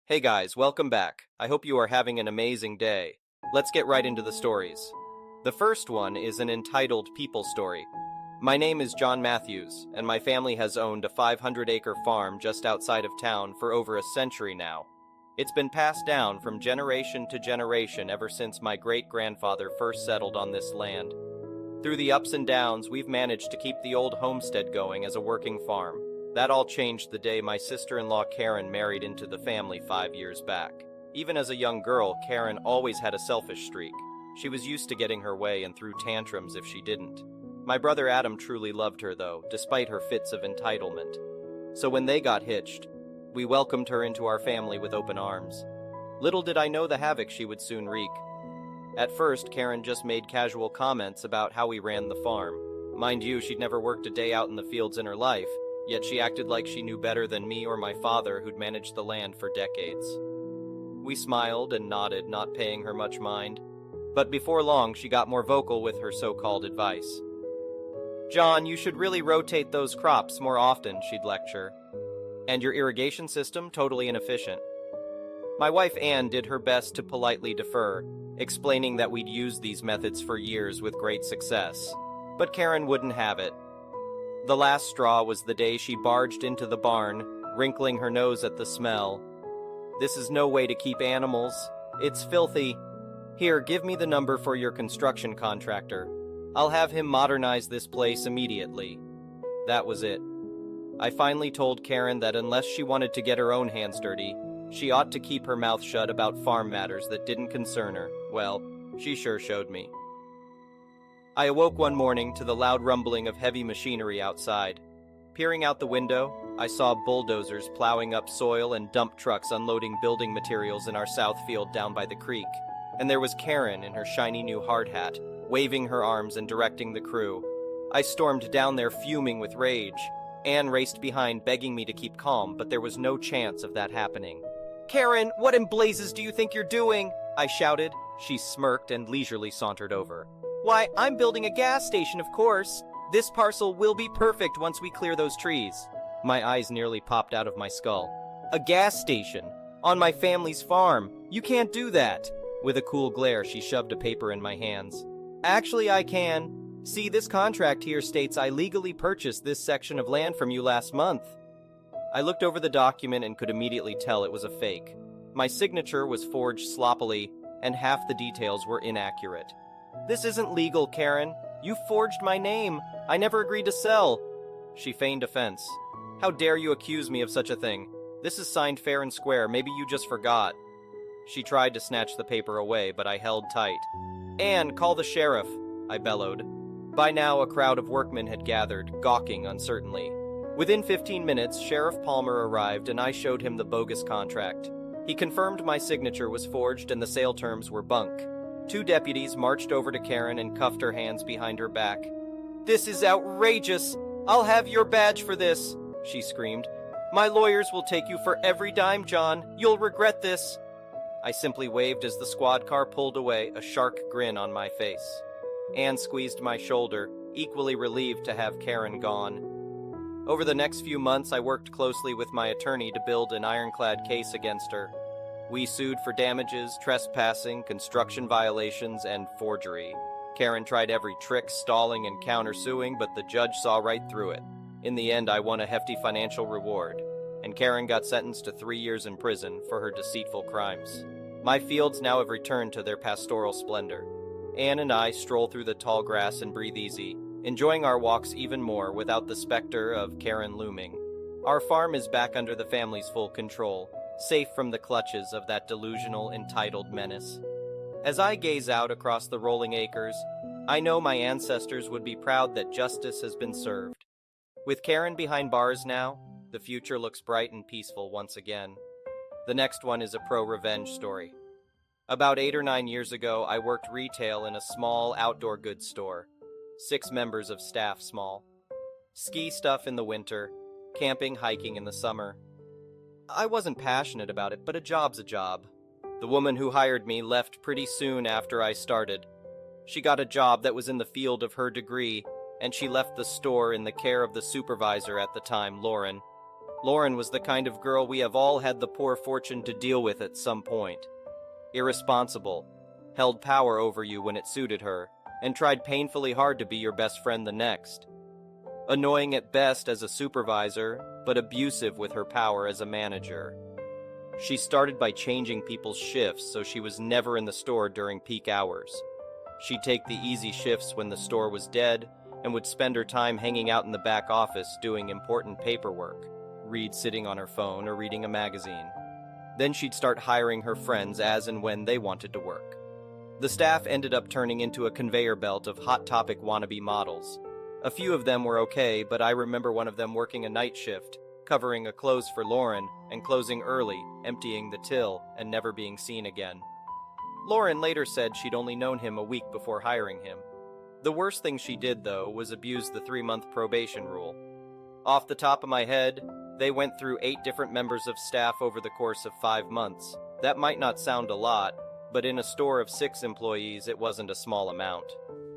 Hey guys, welcome back. I hope you are having an amazing day. Let's get right into the stories. The first one is an entitled People Story. My name is John Matthews, and my family has owned a 500-acre farm just outside of town for over a century now. It's been passed down from generation to generation ever since my great-grandfather first settled on this land. Through the ups and downs, we've managed to keep the old homestead going as a working farm. That all changed the day my sister-in-law Karen married into the family 5 years back. Even as a young girl, Karen always had a selfish streak. She was used to getting her way and threw tantrums if she didn't. My brother Adam truly loved her though, despite her fits of entitlement. So when they got hitched, we welcomed her into our family with open arms. Little did I know the havoc she would soon wreak. At first, Karen just made casual comments about how we ran the farm. Mind you, she'd never worked a day out in the fields in her life, yet she acted like she knew better than me or my father who'd managed the land for decades. We smiled and nodded, not paying her much mind. But before long, she got more vocal with her so-called advice. "John, you should really rotate those crops more often," she'd lecture. "And your irrigation system, totally inefficient." My wife Anne did her best to politely defer, explaining that we'd used these methods for years with great success. But Karen wouldn't have it. The last straw was the day she barged into the barn, wrinkling her nose at the smell. "This is no way to keep animals. It's filthy. Here, give me the number for your construction contractor. I'll have him modernize this place immediately." That was it. I finally told Karen that unless she wanted to get her own hands dirty, she ought to keep her mouth shut about farm matters that didn't concern her. Well, she sure showed me. I awoke one morning to the loud rumbling of heavy machinery outside. Peering out the window, I saw bulldozers plowing up soil and dump trucks unloading building materials in our south field down by the creek. And there was Karen in her shiny new hard hat, waving her arms and directing the crew. I stormed down there fuming with rage. Anne raced behind, begging me to keep calm, but there was no chance of that happening. "Karen, what in blazes do you think you're doing?" I shouted. She smirked and leisurely sauntered over. "Why, I'm building a gas station, of course. This parcel will be perfect once we clear those trees." My eyes nearly popped out of my skull. "A gas station? On my family's farm? You can't do that." With a cool glare, she shoved a paper in my hands. "Actually, I can. See, this contract here states I legally purchased this section of land from you last month." I looked over the document and could immediately tell it was a fake. My signature was forged sloppily, and half the details were inaccurate. "This isn't legal, Karen. You forged my name. I never agreed to sell." She feigned offense. "How dare you accuse me of such a thing? This is signed fair and square. Maybe you just forgot." She tried to snatch the paper away, but I held tight. "Anne, call the sheriff," I bellowed. By now, a crowd of workmen had gathered, gawking uncertainly. Within 15 minutes, Sheriff Palmer arrived and I showed him the bogus contract. He confirmed my signature was forged and the sale terms were bunk. 2 deputies marched over to Karen and cuffed her hands behind her back. "This is outrageous! I'll have your badge for this!" she screamed. "My lawyers will take you for every dime, John. You'll regret this." I simply waved as the squad car pulled away, a shark grin on my face. Anne squeezed my shoulder, equally relieved to have Karen gone. Over the next few months, I worked closely with my attorney to build an ironclad case against her. We sued for damages, trespassing, construction violations, and forgery. Karen tried every trick, stalling and countersuing, but the judge saw right through it. In the end, I won a hefty financial reward, and Karen got sentenced to 3 years in prison for her deceitful crimes. My fields now have returned to their pastoral splendor. Anne and I stroll through the tall grass and breathe easy, enjoying our walks even more without the specter of Karen looming. Our farm is back under the family's full control, safe from the clutches of that delusional, entitled menace. As I gaze out across the rolling acres, I know my ancestors would be proud that justice has been served. With Karen behind bars now, the future looks bright and peaceful once again. The next one is a pro-revenge story. About 8 or 9 years ago, I worked retail in a small outdoor goods store. 6 members of staff small. Ski stuff in the winter, camping, hiking in the summer. I wasn't passionate about it, but a job's a job. The woman who hired me left pretty soon after I started. She got a job that was in the field of her degree, and she left the store in the care of the supervisor at the time, Lauren. Lauren was the kind of girl we have all had the poor fortune to deal with at some point. Irresponsible, held power over you when it suited her, and tried painfully hard to be your best friend the next. Annoying at best as a supervisor, but abusive with her power as a manager. She started by changing people's shifts so she was never in the store during peak hours. She'd take the easy shifts when the store was dead, and would spend her time hanging out in the back office doing important paperwork, Reed sitting on her phone or reading a magazine. Then she'd start hiring her friends as and when they wanted to work. The staff ended up turning into a conveyor belt of Hot Topic wannabe models. A few of them were okay, but I remember one of them working a night shift, covering a close for Lauren, and closing early, emptying the till, and never being seen again. Lauren later said she'd only known him a week before hiring him. The worst thing she did, though, was abuse the 3-month probation rule. Off the top of my head, they went through 8 different members of staff over the course of 5 months. That might not sound a lot, but in a store of 6 employees, it wasn't a small amount.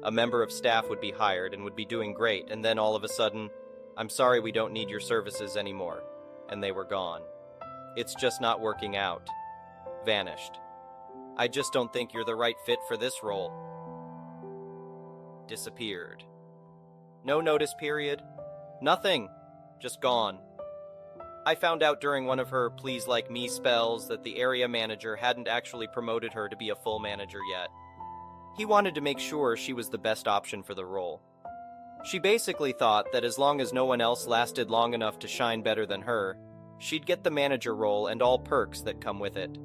A member of staff would be hired and would be doing great, and then all of a sudden, "I'm sorry, we don't need your services anymore," and they were gone. "It's just not working out." Vanished. "I just don't think you're the right fit for this role." Disappeared. No notice period. Nothing. Just gone. I found out during one of her please like me spells that the area manager hadn't actually promoted her to be a full manager yet. He wanted to make sure she was the best option for the role. She basically thought that as long as no one else lasted long enough to shine better than her, she'd get the manager role and all perks that come with it.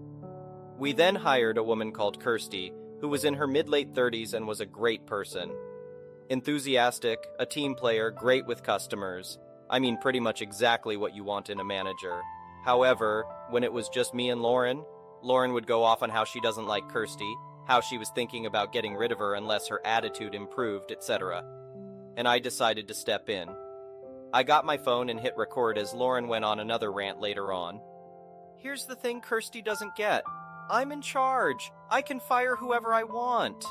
We then hired a woman called Kirsty, who was in her mid-late 30s and was a great person. Enthusiastic, a team player, great with customers. I mean, pretty much exactly what you want in a manager. However, when it was just me and Lauren would go off on how she doesn't like Kirsty, how she was thinking about getting rid of her unless her attitude improved, etc. And I decided to step in. I got my phone and hit record as Lauren went on another rant later on. "Here's the thing Kirsty doesn't get. I'm in charge. I can fire whoever I want.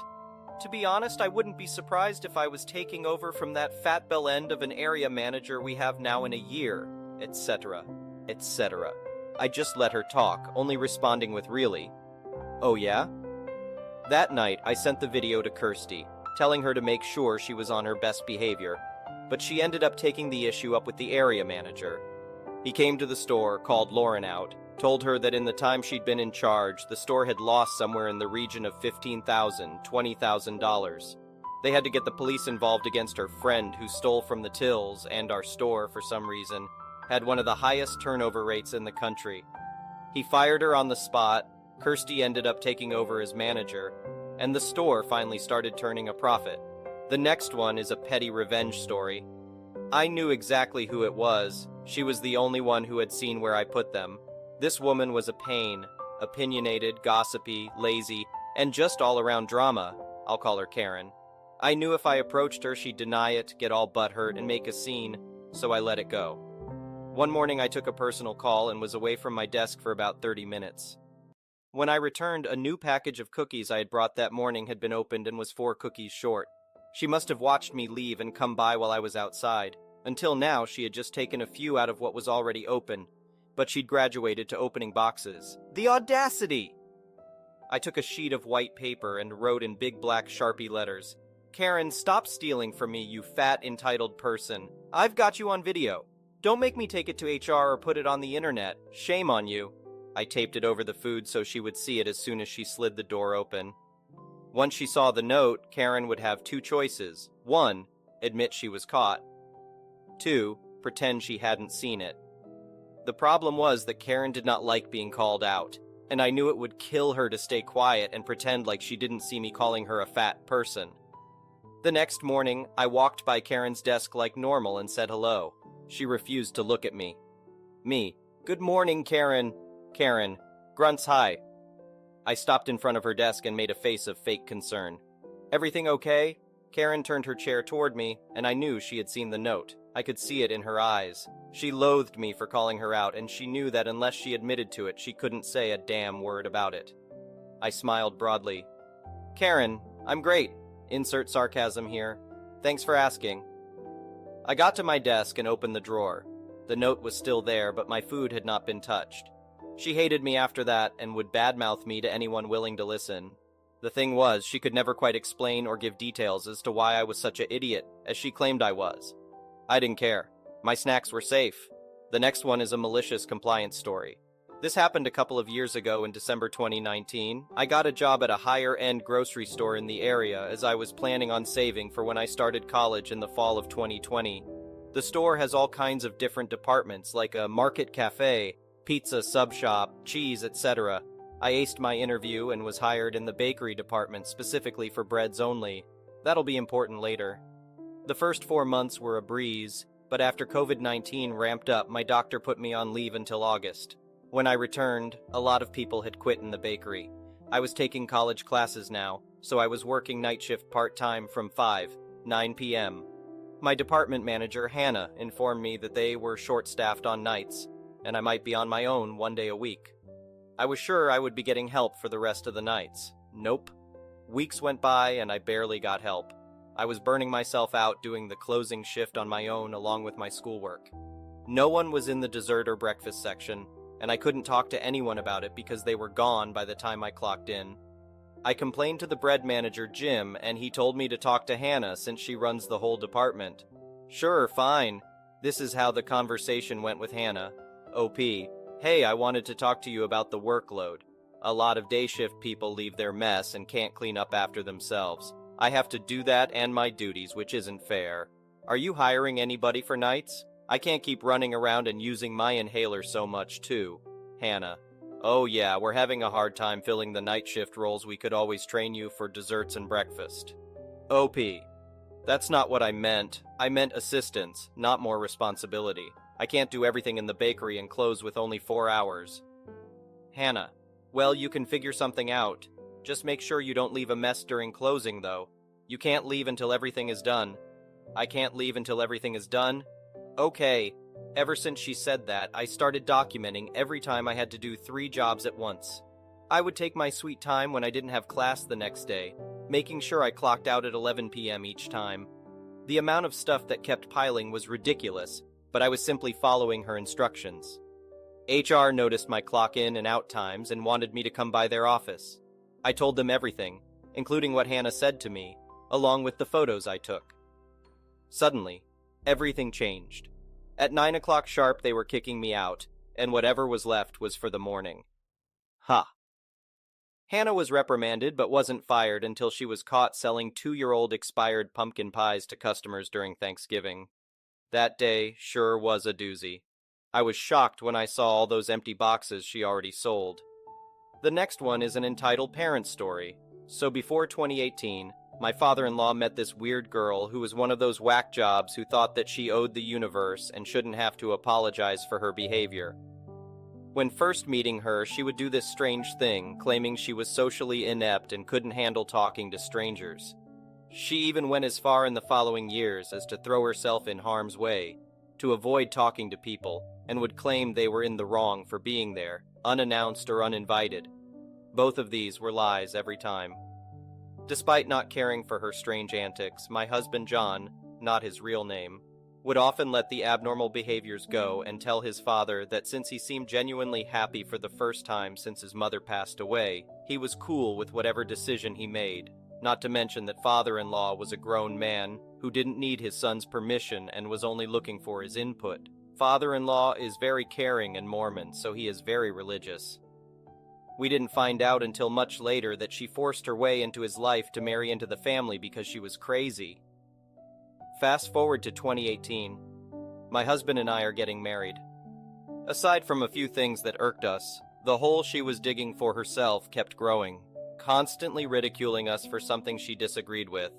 To be honest, I wouldn't be surprised if I was taking over from that fat bell end of an area manager we have now in a year, etc., etc." I just let her talk, only responding with "Really? Oh yeah?" That night, I sent the video to Kirsty, telling her to make sure she was on her best behavior, but she ended up taking the issue up with the area manager. He came to the store, called Lauren out, told her that in the time she'd been in charge, the store had lost somewhere in the region of $15,000, $20,000. They had to get the police involved against her friend who stole from the tills, and our store, for some reason, had one of the highest turnover rates in the country. He fired her on the spot, Kirsty ended up taking over as manager, and the store finally started turning a profit. The next one is a petty revenge story. I knew exactly who it was. She was the only one who had seen where I put them. This woman was a pain, opinionated, gossipy, lazy, and just all-around drama. I'll call her Karen. I knew if I approached her, she'd deny it, get all butthurt, and make a scene, so I let it go. One morning I took a personal call and was away from my desk for about 30 minutes. When I returned, a new package of cookies I had brought that morning had been opened and was 4 cookies short. She must have watched me leave and come by while I was outside. Until now, she had just taken a few out of what was already open, but she'd graduated to opening boxes. The audacity! I took a sheet of white paper and wrote in big black Sharpie letters, "Karen, stop stealing from me, you fat, entitled person. I've got you on video. Don't make me take it to HR or put it on the internet. Shame on you." I taped it over the food so she would see it as soon as she slid the door open. Once she saw the note, Karen would have 2 choices. 1, admit she was caught. 2, pretend she hadn't seen it. The problem was that Karen did not like being called out, and I knew it would kill her to stay quiet and pretend like she didn't see me calling her a fat person. The next morning, I walked by Karen's desk like normal and said hello. She refused to look at me. Me, "Good morning, Karen." Karen, grunts hi. I stopped in front of her desk and made a face of fake concern. "Everything okay?" Karen turned her chair toward me, and I knew she had seen the note. I could see it in her eyes. She loathed me for calling her out, and she knew that unless she admitted to it, she couldn't say a damn word about it. I smiled broadly. "Karen, I'm great. Insert sarcasm here. Thanks for asking." I got to my desk and opened the drawer. The note was still there, but my food had not been touched. She hated me after that and would badmouth me to anyone willing to listen. The thing was, she could never quite explain or give details as to why I was such an idiot, as she claimed I was. I didn't care. My snacks were safe. The next one is a malicious compliance story. This happened a couple of years ago in December 2019. I got a job at a higher-end grocery store in the area as I was planning on saving for when I started college in the fall of 2020. The store has all kinds of different departments like a market cafe, pizza sub shop, cheese, etc. I aced my interview and was hired in the bakery department specifically for breads only. That'll be important later. The first 4 months were a breeze, but after COVID-19 ramped up, my doctor put me on leave until August. When I returned, a lot of people had quit in the bakery. I was taking college classes now, so I was working night shift part-time from 9 p.m. My department manager, Hannah, informed me that they were short-staffed on nights, and I might be on my own 1 day a week. I was sure I would be getting help for the rest of the nights. Nope. Weeks went by and I barely got help. I was burning myself out doing the closing shift on my own along with my schoolwork. No one was in the dessert or breakfast section, and I couldn't talk to anyone about it because they were gone by the time I clocked in. I complained to the bread manager, Jim, and he told me to talk to Hannah since she runs the whole department. Sure, fine. This is how the conversation went with Hannah. OP, hey, I wanted to talk to you about the workload. A lot of day shift people leave their mess and can't clean up after themselves. I have to do that and my duties, which isn't fair. Are you hiring anybody for nights? I can't keep running around and using my inhaler so much too. Hannah, oh yeah, we're having a hard time filling the night shift roles. We could always train you for desserts and breakfast. OP, that's not what I meant. I meant assistance, not more responsibility. I can't do everything in the bakery and close with only 4 hours. Hannah, well, you can figure something out. Just make sure you don't leave a mess during closing, though. You can't leave until everything is done. I can't leave until everything is done? Okay. Ever since she said that, I started documenting every time I had to do 3 jobs at once. I would take my sweet time when I didn't have class the next day, making sure I clocked out at 11 p.m. each time. The amount of stuff that kept piling was ridiculous, but I was simply following her instructions. HR noticed my clock in and out times and wanted me to come by their office. I told them everything, including what Hannah said to me, along with the photos I took. Suddenly, everything changed. At 9 o'clock sharp, they were kicking me out, and whatever was left was for the morning. Ha! Hannah was reprimanded but wasn't fired until she was caught selling 2-year-old expired pumpkin pies to customers during Thanksgiving. That day sure was a doozy. I was shocked when I saw all those empty boxes she already sold. The next one is an entitled parent story. So before 2018, my father-in-law met this weird girl who was one of those whack jobs who thought that she owed the universe and shouldn't have to apologize for her behavior. When first meeting her, she would do this strange thing, claiming she was socially inept and couldn't handle talking to strangers. She even went as far in the following years as to throw herself in harm's way, to avoid talking to people, and would claim they were in the wrong for being there, unannounced or uninvited. Both of these were lies every time. Despite not caring for her strange antics, my husband John, not his real name, would often let the abnormal behaviors go and tell his father that since he seemed genuinely happy for the first time since his mother passed away, he was cool with whatever decision he made. Not to mention that father-in-law was a grown man who didn't need his son's permission and was only looking for his input. Father-in-law is very caring and Mormon, so he is very religious. We didn't find out until much later that she forced her way into his life to marry into the family because she was crazy. Fast forward to 2018. My husband and I are getting married. Aside from a few things that irked us, the hole she was digging for herself kept growing, constantly ridiculing us for something she disagreed with.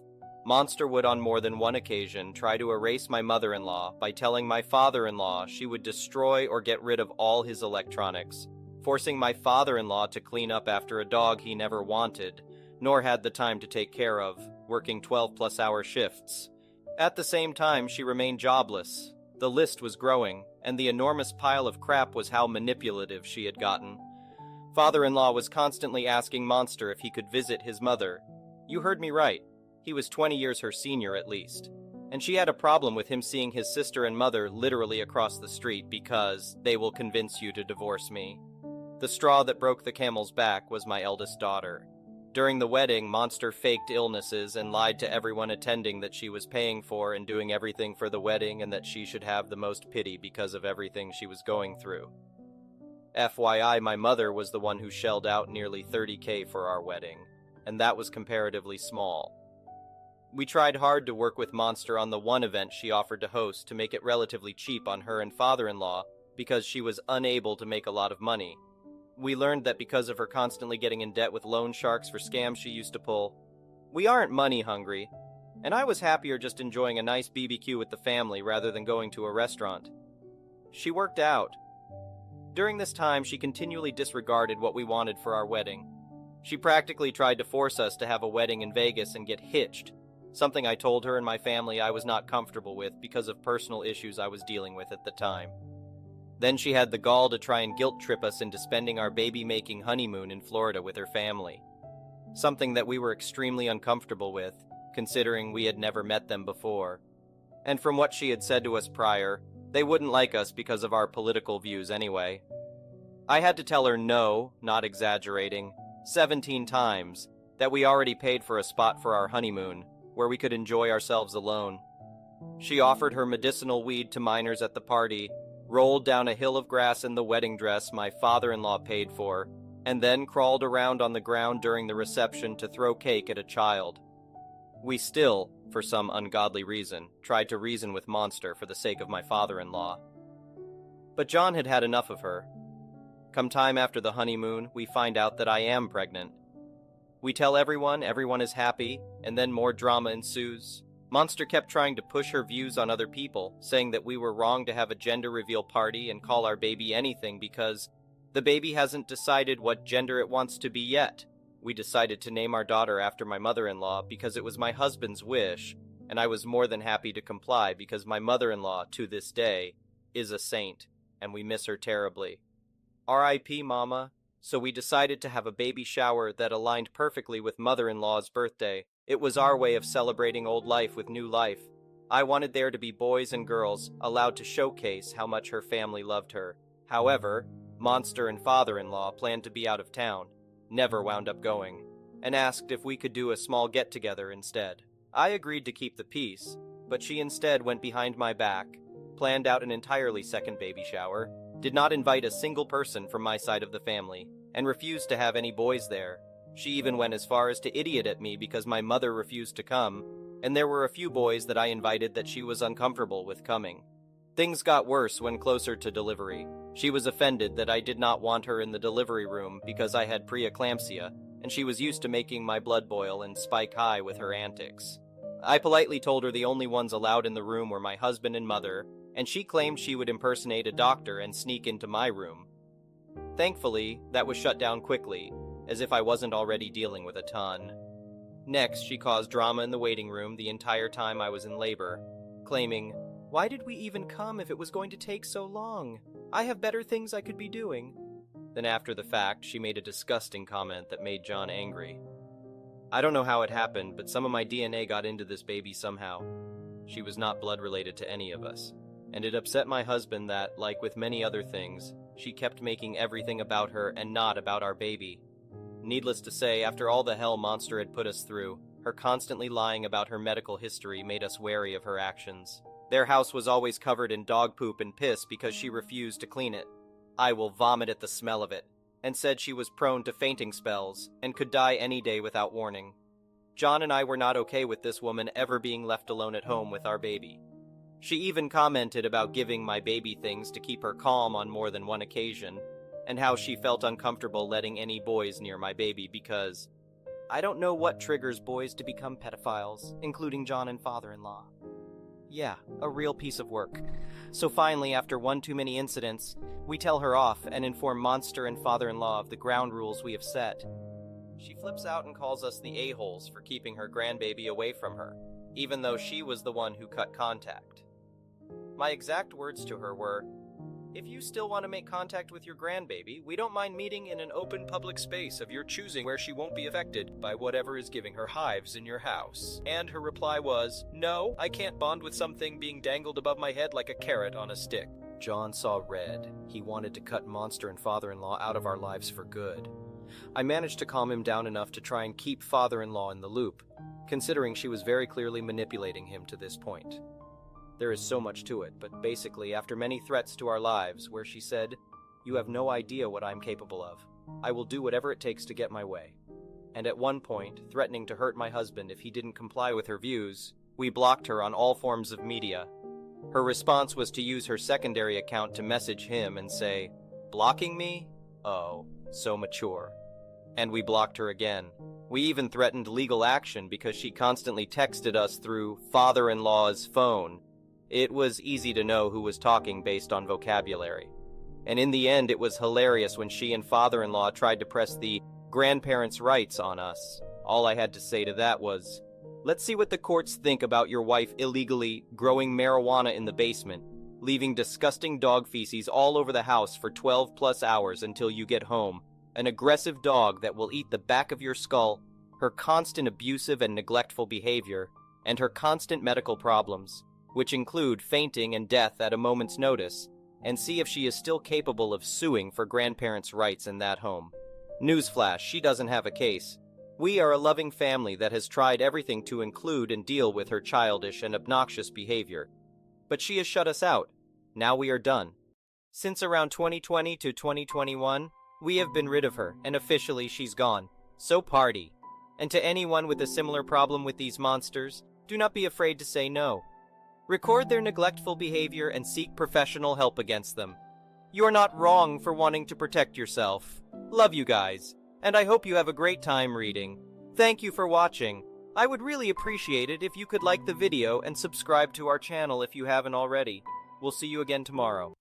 Monster would on more than one occasion try to erase my mother-in-law by telling my father-in-law she would destroy or get rid of all his electronics, forcing my father-in-law to clean up after a dog he never wanted, nor had the time to take care of, working 12-plus-hour shifts. At the same time, she remained jobless. The list was growing, and the enormous pile of crap was how manipulative she had gotten. Father-in-law was constantly asking Monster if he could visit his mother. You heard me right. He was 20 years her senior at least. And she had a problem with him seeing his sister and mother literally across the street because they will convince you to divorce me. The straw that broke the camel's back was my eldest daughter. During the wedding, Monster faked illnesses and lied to everyone attending that she was paying for and doing everything for the wedding and that she should have the most pity because of everything she was going through. FYI, my mother was the one who shelled out nearly $30,000 for our wedding, and that was comparatively small. We tried hard to work with Monster on the one event she offered to host to make it relatively cheap on her and father-in-law because she was unable to make a lot of money. We learned that because of her constantly getting in debt with loan sharks for scams she used to pull, we aren't money hungry, and I was happier just enjoying a nice BBQ with the family rather than going to a restaurant. She worked out. During this time, she continually disregarded what we wanted for our wedding. She practically tried to force us to have a wedding in Vegas and get hitched, something I told her and my family I was not comfortable with because of personal issues I was dealing with at the time. Then she had the gall to try and guilt trip us into spending our baby-making honeymoon in Florida with her family, something that we were extremely uncomfortable with, considering we had never met them before. And from what she had said to us prior, they wouldn't like us because of our political views anyway. I had to tell her no, not exaggerating, 17 times, that we already paid for a spot for our honeymoon, where we could enjoy ourselves alone. She offered her medicinal weed to minors at the party, rolled down a hill of grass in the wedding dress my father-in-law paid for, and then crawled around on the ground during the reception to throw cake at a child. We still, for some ungodly reason, tried to reason with Monster for the sake of my father-in-law. But John had had enough of her. Come time after the honeymoon, we find out that I am pregnant. We tell everyone is happy, and then more drama ensues. Monster kept trying to push her views on other people, saying that we were wrong to have a gender reveal party and call our baby anything because the baby hasn't decided what gender it wants to be yet. We decided to name our daughter after my mother-in-law because it was my husband's wish, and I was more than happy to comply because my mother-in-law, to this day, is a saint, and we miss her terribly. R.I.P. Mama. So we decided to have a baby shower that aligned perfectly with mother-in-law's birthday. It was our way of celebrating old life with new life. I wanted there to be boys and girls allowed to showcase how much her family loved her. However, Monster and father-in-law planned to be out of town, never wound up going, and asked if we could do a small get-together instead. I agreed to keep the peace, but she instead went behind my back, planned out an entirely second baby shower, did not invite a single person from my side of the family, and refused to have any boys there. She even went as far as to idiot at me because my mother refused to come, and there were a few boys that I invited that she was uncomfortable with coming. Things got worse when closer to delivery. She was offended that I did not want her in the delivery room because I had preeclampsia, and she was used to making my blood boil and spike high with her antics. I politely told her the only ones allowed in the room were my husband and mother, and she claimed she would impersonate a doctor and sneak into my room. Thankfully, that was shut down quickly, as if I wasn't already dealing with a ton. Next, she caused drama in the waiting room the entire time I was in labor, claiming, "Why did we even come if it was going to take so long? I have better things I could be doing." Then after the fact, she made a disgusting comment that made John angry. I don't know how it happened, but some of my DNA got into this baby somehow. She was not blood related to any of us. And it upset my husband that, like with many other things, she kept making everything about her and not about our baby. Needless to say, after all the hell Monster had put us through, her constantly lying about her medical history made us wary of her actions. Their house was always covered in dog poop and piss because she refused to clean it. I will vomit at the smell of it, and said she was prone to fainting spells and could die any day without warning. John and I were not okay with this woman ever being left alone at home with our baby. She even commented about giving my baby things to keep her calm on more than one occasion, and how she felt uncomfortable letting any boys near my baby because I don't know what triggers boys to become pedophiles, including John and father-in-law. Yeah, a real piece of work. So finally, after one too many incidents, we tell her off and inform Monster and father-in-law of the ground rules we have set. She flips out and calls us the a-holes for keeping her grandbaby away from her, even though she was the one who cut contact. My exact words to her were, If you still want to make contact with your grandbaby, we don't mind meeting in an open public space of your choosing where she won't be affected by whatever is giving her hives in your house. And her reply was, no, I can't bond with something being dangled above my head like a carrot on a stick. John saw red. He wanted to cut Monster and father-in-law out of our lives for good. I managed to calm him down enough to try and keep father-in-law in the loop, considering she was very clearly manipulating him to this point. There is so much to it, but basically, after many threats to our lives, where she said, you have no idea what I'm capable of. I will do whatever it takes to get my way. And at one point, threatening to hurt my husband if he didn't comply with her views, we blocked her on all forms of media. Her response was to use her secondary account to message him and say, blocking me? Oh, so mature. And we blocked her again. We even threatened legal action because she constantly texted us through father-in-law's phone. It was easy to know who was talking based on vocabulary. And in the end, it was hilarious when she and father-in-law tried to press the grandparents' rights on us. All I had to say to that was, let's see what the courts think about your wife illegally growing marijuana in the basement, leaving disgusting dog feces all over the house for 12 plus hours until you get home, an aggressive dog that will eat the back of your skull, her constant abusive and neglectful behavior, and her constant medical problems, which include fainting and death at a moment's notice, and see if she is still capable of suing for grandparents' rights in that home. Newsflash, she doesn't have a case. We are a loving family that has tried everything to include and deal with her childish and obnoxious behavior. But she has shut us out. Now we are done. Since around 2020 to 2021, we have been rid of her, and officially she's gone. So party. And to anyone with a similar problem with these monsters, do not be afraid to say no. Record their neglectful behavior and seek professional help against them. You are not wrong for wanting to protect yourself. Love you guys, and I hope you have a great time reading. Thank you for watching. I would really appreciate it if you could like the video and subscribe to our channel if you haven't already. We'll see you again tomorrow.